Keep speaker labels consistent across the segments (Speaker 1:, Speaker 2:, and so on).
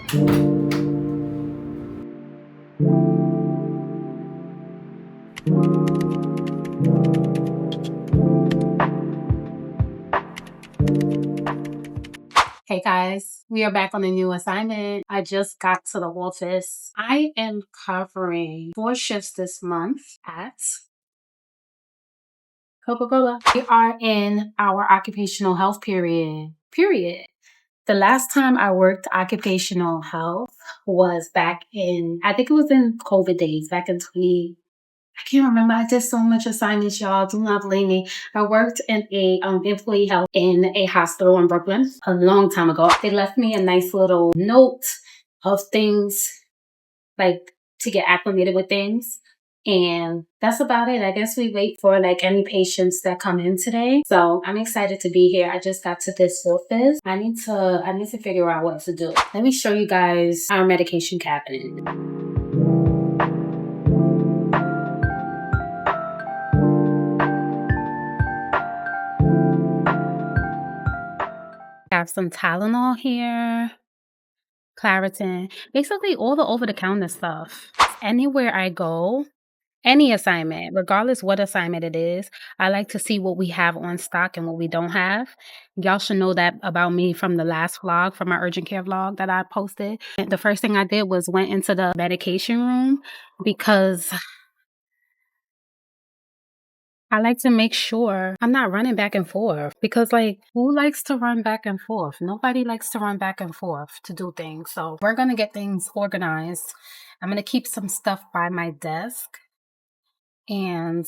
Speaker 1: Hey guys, we are back on a new assignment. I just got to the office. I am covering 4 shifts this month at Coca-Cola. We are in our occupational health period. The last time I worked occupational health was back in, I think it was in COVID days, back in 20. I can't remember. I did so much assignments, y'all. Do not blame me. I worked in a employee health in a hospital in Brooklyn a long time ago. They left me a nice little note of things like to get acclimated with things. And that's about it. I guess we wait for like any patients that come in today. So I'm excited to be here. I just got to this office. I need to figure out what to do. Let me show you guys our medication cabinet. I have some Tylenol here, Claritin, basically all the over-the-counter stuff. Anywhere I go, any assignment, regardless what assignment it is, I like to see what we have on stock and what we don't have. Y'all should know that about me from the last vlog, from my urgent care vlog that I posted. And the first thing I did was went into the medication room because I like to make sure I'm not running back and forth because, like, who likes to run back and forth? Nobody likes to run back and forth to do things. So we're going to get things organized. I'm going to keep some stuff by my desk, and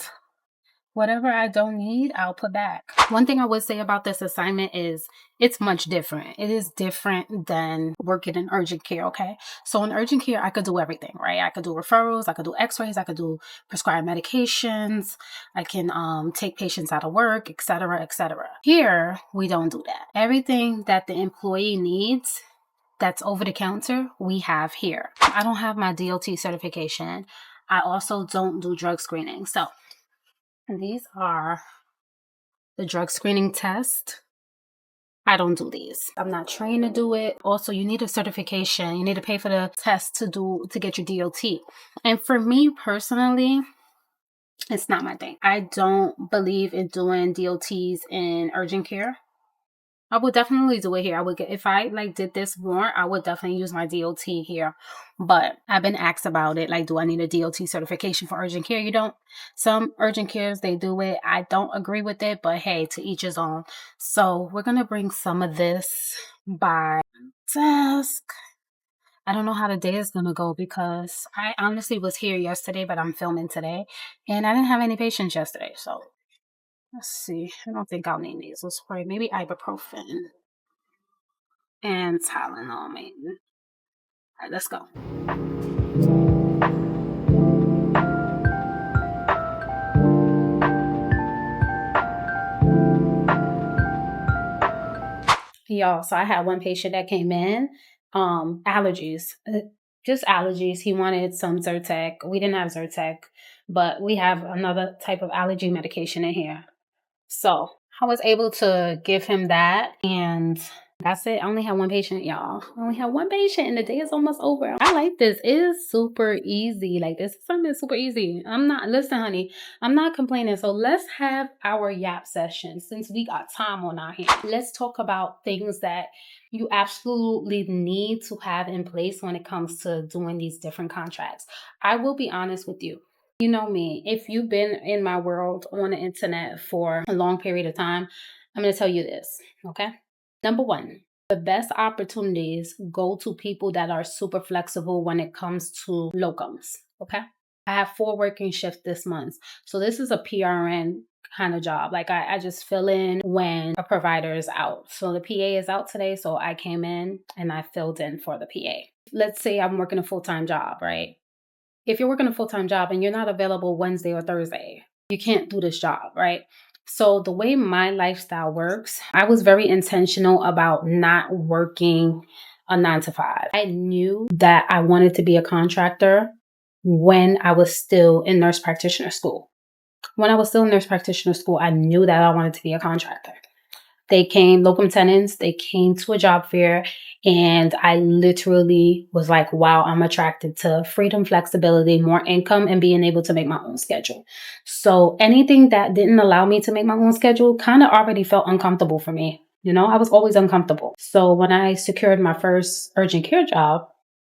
Speaker 1: whatever I don't need, I'll put back. One thing I would say about this assignment is it's much different. It is different than working in urgent care, okay? So in urgent care, I could do everything, right? I could do referrals, I could do x-rays, I could do prescribed medications, I can take patients out of work, etc., etc. Here, we don't do that. Everything that the employee needs that's over the counter, we have here. I don't have my DOT certification. I also don't do drug screening. So these are the drug screening test. I don't do these. I'm not trained to do it. Also, you need a certification. You need to pay for the test to get your DOT. And for me personally, it's not my thing. I don't believe in doing DOTs in urgent care. I would definitely do it here. If I like did this more, I would definitely use my DOT here. But I've been asked about it. Like, do I need a DOT certification for urgent care? You don't. Some urgent cares, they do it. I don't agree with it, but hey, to each his own. So we're going to bring some of this by desk. I don't know how the day is going to go because I honestly was here yesterday, but I'm filming today. And I didn't have any patients yesterday. So let's see. I don't think I'll need nasal spray. Maybe ibuprofen and Tylenol, maybe. All right, let's go. Y'all, so I had one patient that came in, allergies, just allergies. He wanted some Zyrtec. We didn't have Zyrtec, but we have another type of allergy medication in here. So I was able to give him that, and that's it. I only have one patient, y'all. I only have one patient, and the day is almost over. I like this. It is super easy. Like, this is something super easy. Listen, honey, I'm not complaining. So let's have our yap session since we got time on our hands. Let's talk about things that you absolutely need to have in place when it comes to doing these different contracts. I will be honest with you. You know me, if you've been in my world on the internet for a long period of time, I'm going to tell you this, okay? Number one, the best opportunities go to people that are super flexible when it comes to locums, okay? I have 4 working shifts this month. So this is a PRN kind of job. Like I just fill in when a provider is out. So the PA is out today, so I came in and I filled in for the PA. Let's say I'm working a full-time job, right? If you're working a full-time job and you're not available Wednesday or Thursday, you can't do this job, right? So the way my lifestyle works, I was very intentional about not working a 9 to 5. I knew that I wanted to be a contractor when I was still in nurse practitioner school. When I was still in nurse practitioner school, I knew that I wanted to be a contractor. They came, Locum Tenens, they came to a job fair, and I literally was like, wow, I'm attracted to freedom, flexibility, more income, and being able to make my own schedule. So anything that didn't allow me to make my own schedule kind of already felt uncomfortable for me. I was always uncomfortable. So when I secured my first urgent care job,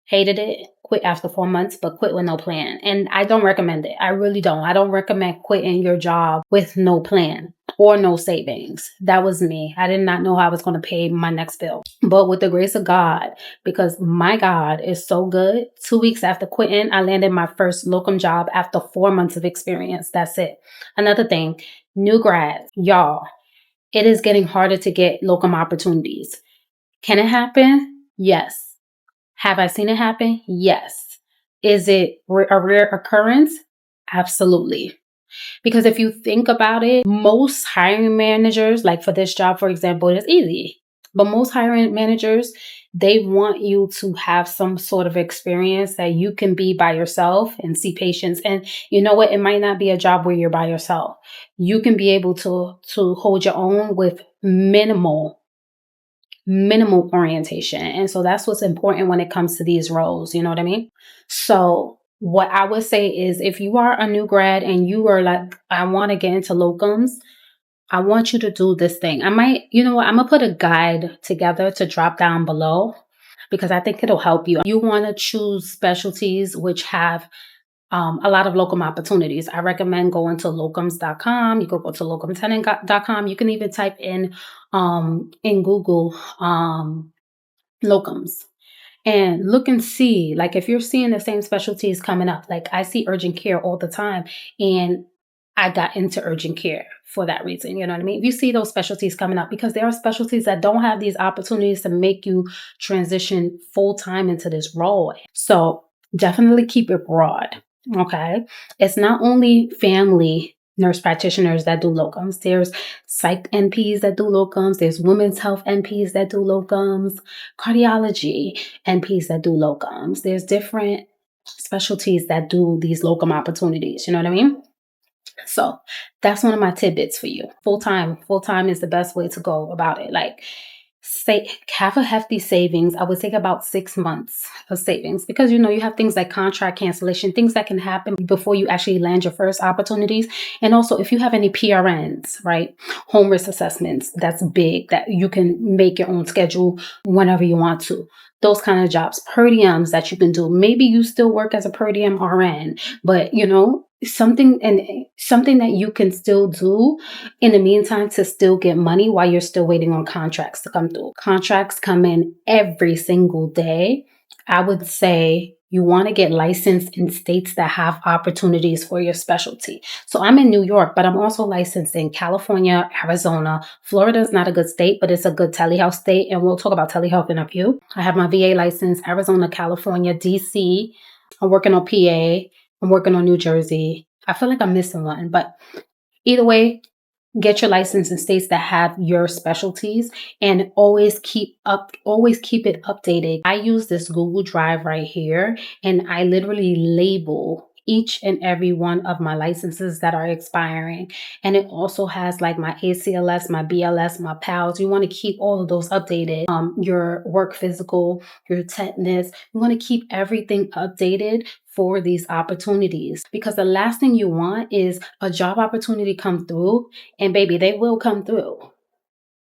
Speaker 1: hated it, quit after 4 months, but quit with no plan. And I don't recommend it. I really don't. I don't recommend quitting your job with no plan or no savings. That was me. I did not know how I was going to pay my next bill. But with the grace of God, because my God is so good, 2 weeks after quitting, I landed my first locum job after 4 months of experience. That's it. Another thing, new grads, y'all, it is getting harder to get locum opportunities. Can it happen? Yes. Have I seen it happen? Yes. Is it a rare occurrence? Absolutely. Because if you think about it, most hiring managers, like for this job, for example, it's easy. But most hiring managers, they want you to have some sort of experience that you can be by yourself and see patients. And you know what? It might not be a job where you're by yourself. You can be able to hold your own with minimal orientation. And so that's what's important when it comes to these roles. You know what I mean? So what I would say is if you are a new grad and you are like, I want to get into locums, I want you to do this thing. I'm going to put a guide together to drop down below because I think it'll help you. You want to choose specialties which have a lot of locum opportunities. I recommend going to locums.com. You could go to locumtenens.com. You can even type in Google locums and look and see, like if you're seeing the same specialties coming up. Like I see urgent care all the time, and I got into urgent care for that reason. You know what I mean? If you see those specialties coming up, because there are specialties that don't have these opportunities to make you transition full time into this role. So definitely keep it broad. Okay. It's not only family nurse practitioners that do locums. There's psych NPs that do locums. There's women's health NPs that do locums, cardiology NPs that do locums. There's different specialties that do these locum opportunities. You know what I mean? So that's one of my tidbits for you. Full time is the best way to go about it. Like, have a hefty savings. I would take about 6 months of savings because you have things like contract cancellation, things that can happen before you actually land your first opportunities. And also if you have any PRNs, right? Home risk assessments, that's big, that you can make your own schedule whenever you want to. Those kind of jobs, per diems that you can do. Maybe you still work as a per diem RN, but something that you can still do in the meantime to still get money while you're still waiting on contracts to come through. Contracts come in every single day. I would say you want to get licensed in states that have opportunities for your specialty. So I'm in New York, but I'm also licensed in California, Arizona. Florida is not a good state, but it's a good telehealth state. And we'll talk about telehealth in a few. I have my VA license, Arizona, California, DC. I'm working on PA. I'm working on New Jersey. I feel like I'm missing one, but either way, get your license in states that have your specialties and always keep it updated. I use this Google Drive right here, and I literally label each and every one of my licenses that are expiring. And it also has like my ACLS, my BLS, my PALS. You want to keep all of those updated. Your work physical, your tetanus. You want to keep everything updated for these opportunities, because the last thing you want is a job opportunity come through, and baby, they will come through,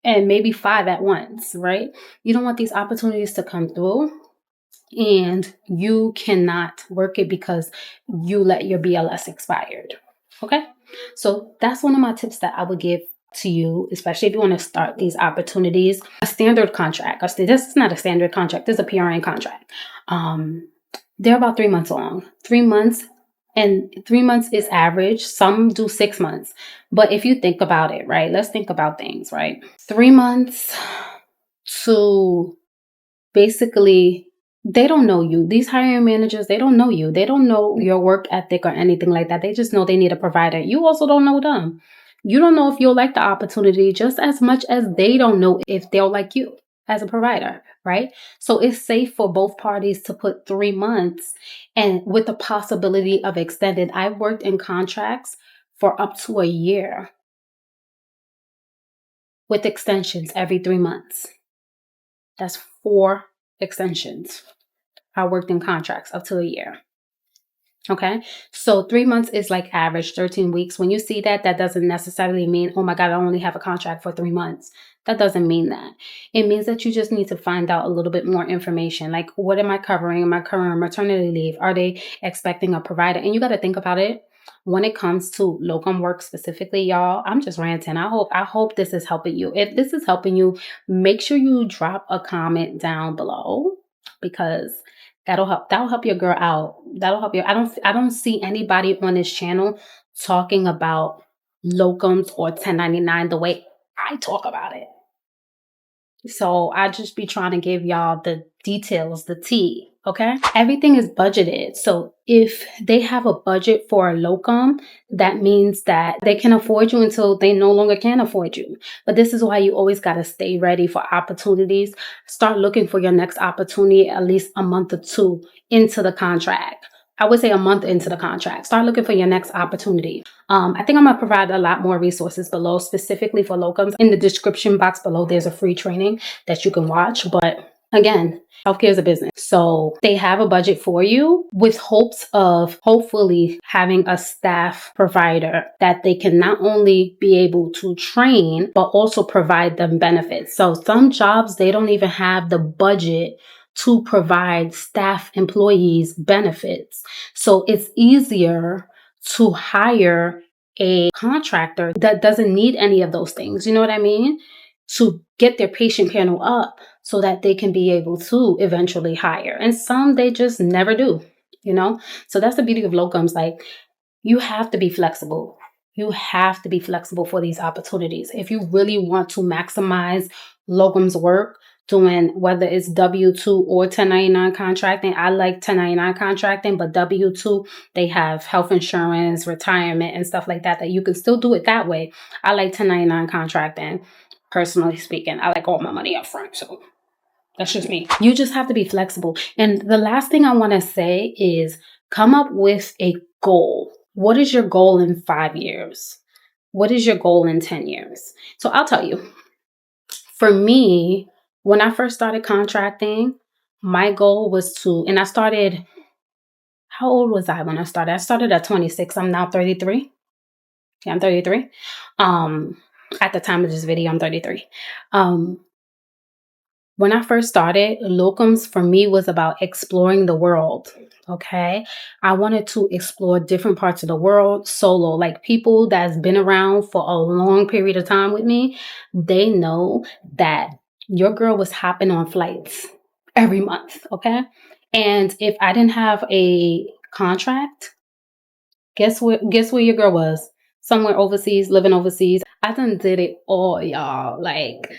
Speaker 1: and maybe 5 at once, right? You don't want these opportunities to come through and you cannot work it because you let your BLS expired. Okay? So that's one of my tips that I would give to you, especially if you want to start these opportunities. A standard contract. This is not a standard contract. This is a PRN contract. They're about 3 months long. 3 months, and 3 months is average. Some do 6 months. But if you think about it, right? Let's think about things, right? 3 months to basically, they don't know you. These hiring managers, they don't know you. They don't know your work ethic or anything like that. They just know they need a provider. You also don't know them. You don't know if you'll like the opportunity just as much as they don't know if they'll like you as a provider, right? So it's safe for both parties to put 3 months, and with the possibility of extended. I've worked in contracts for up to a year with extensions every 3 months. That's 4 extensions. I worked in contracts up to a year. Okay. So 3 months is like average 13 weeks. When you see that, that doesn't necessarily mean, oh my God, I only have a contract for 3 months. That doesn't mean that. It means that you just need to find out a little bit more information. Like, what am I covering? Am I covering maternity leave? Are they expecting a provider? And you got to think about it. When it comes to locum work specifically, y'all, I'm just ranting. I hope this is helping you. If this is helping you, make sure you drop a comment down below, because that'll help your girl out. That'll help you. I don't see anybody on this channel talking about locums or 1099 the way I talk about it. So I just be trying to give y'all the details, the tea. Okay. Everything is budgeted. So if they have a budget for a locum, that means that they can afford you until they no longer can afford you. But this is why you always got to stay ready for opportunities. Start looking for your next opportunity at least a month or 2 into the contract. I would say a month into the contract. Start looking for your next opportunity. I think I'm going to provide a lot more resources below, specifically for locums. In the description box below, there's a free training that you can watch. But again, healthcare is a business. So they have a budget for you with hopes of hopefully having a staff provider that they can not only be able to train, but also provide them benefits. So some jobs, they don't even have the budget to provide staff employees benefits. So it's easier to hire a contractor that doesn't need any of those things. You know what I mean? To get their patient panel up so that they can be able to eventually hire. And some they just never do, you know? So that's the beauty of locums. Like, you have to be flexible. You have to be flexible for these opportunities. If you really want to maximize locums work, doing whether it's W-2 or 1099 contracting. I like 1099 contracting, but W-2, they have health insurance, retirement, and stuff like that you can still do it that way. I like 1099 contracting. Personally speaking, I like all my money up front. So that's just me. You just have to be flexible. And the last thing I want to say is come up with a goal. What is your goal in 5 years? What is your goal in 10 years? So I'll tell you. For me, when I first started contracting, my goal was and I started, how old was I when I started? I started at 26. I'm now 33. Yeah, I'm 33. At the time of this video, I'm 33. When I first started, locums for me was about exploring the world. Okay. I wanted to explore different parts of the world solo, like people that's been around for a long period of time with me. They know that your girl was hopping on flights every month. Okay. And if I didn't have a contract, guess where your girl was? Somewhere overseas, living overseas. I done did it all, y'all. Like,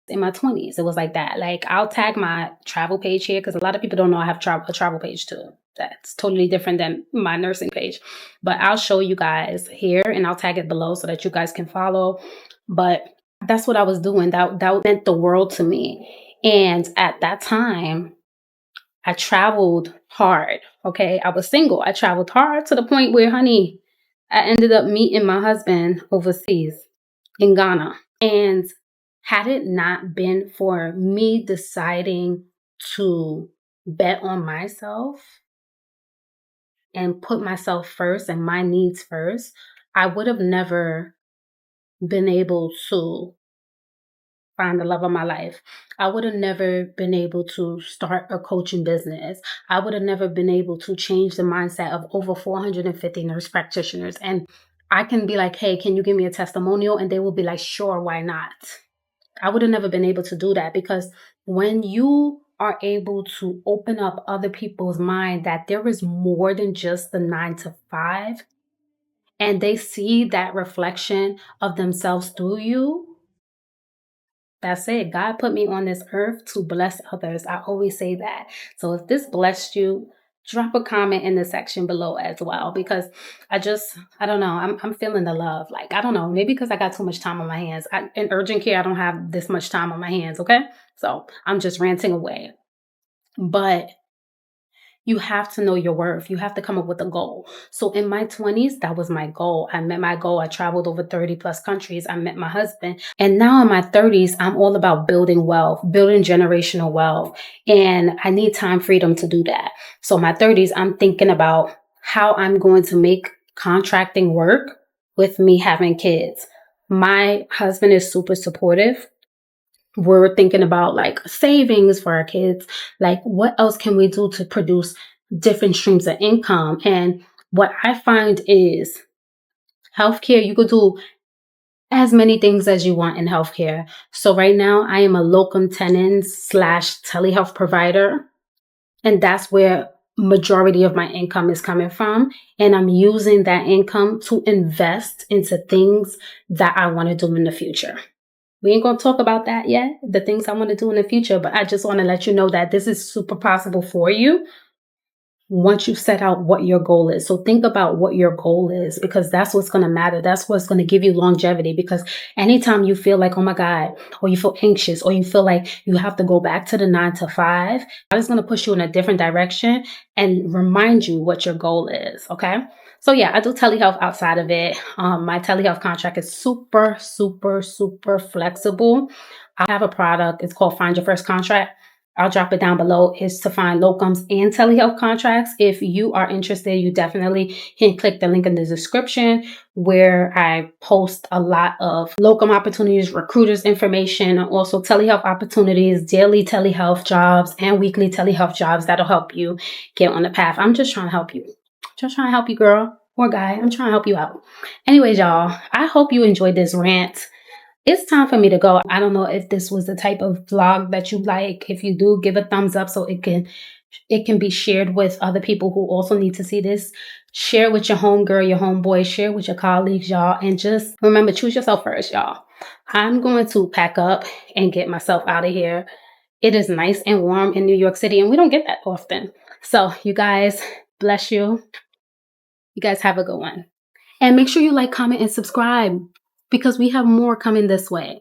Speaker 1: in my 20s, it was like that. Like, I'll tag my travel page here because a lot of people don't know I have a travel page too. That's totally different than my nursing page. But I'll show you guys here and I'll tag it below so that you guys can follow. But that's what I was doing. That meant the world to me. And at that time, I traveled hard. Okay. I was single. I traveled hard to the point where, honey, I ended up meeting my husband overseas in Ghana. And had it not been for me deciding to bet on myself and put myself first and my needs first, I would have never been able to find the love of my life. I would have never been able to start a coaching business. I would have never been able to change the mindset of over 450 nurse practitioners. And I can be like, hey, can you give me a testimonial? And they will be like, sure, why not? I would have never been able to do that, because when you are able to open up other people's mind that there is more than just the 9 to 5, and they see that reflection of themselves through you, that's it. God put me on this earth to bless others. I always say that. So if this blessed you, drop a comment in the section below as well, because I don't know. I'm feeling the love. Like, I don't know, maybe because I got too much time on my hands. In urgent care, I don't have this much time on my hands. Okay. So I'm just ranting away. But You have to know your worth. You have to come up with a goal. So in my 20s, that was my goal. I met my goal. I traveled over 30 plus countries. I met my husband. And now in my 30s, I'm all about building wealth, building generational wealth. And I need time freedom to do that. So my 30s, I'm thinking about how I'm going to make contracting work with me having kids. My husband is super supportive. We're thinking about like savings for our kids. Like, what else can we do to produce different streams of income? And what I find is healthcare, you could do as many things as you want in healthcare. So right now I am a locum tenens / telehealth provider. And that's where majority of my income is coming from. And I'm using that income to invest into things that I want to do in the future. We ain't going to talk about that yet, the things I want to do in the future, but I just want to let you know that this is super possible for you once you set out what your goal is. So think about what your goal is, because that's what's going to matter. That's what's going to give you longevity, because anytime you feel like, oh my God, or you feel anxious, or you feel like you have to go back to the 9 to 5, God is going to push you in a different direction and remind you what your goal is. Okay. So yeah, I do telehealth outside of it. My telehealth contract is super, super, super flexible. I have a product. It's called Find Your First Contract. I'll drop it down below. Is to find locums and telehealth contracts. If you are interested, you definitely can click the link in the description where I post a lot of locum opportunities, recruiters information, and also telehealth opportunities, daily telehealth jobs, and weekly telehealth jobs that'll help you get on the path. I'm just trying to help you. Just trying to help you, girl or guy. I'm trying to help you out. Anyways, y'all, I hope you enjoyed this rant. It's time for me to go. I don't know if this was the type of vlog that you like. If you do, give a thumbs up so it can be shared with other people who also need to see this. Share with your homegirl, your homeboy, share with your colleagues, y'all. And just remember, choose yourself first, y'all. I'm going to pack up and get myself out of here. It is nice and warm in New York City, and we don't get that often. So you guys, bless you. You guys have a good one. And make sure you like, comment, and subscribe, because we have more coming this way.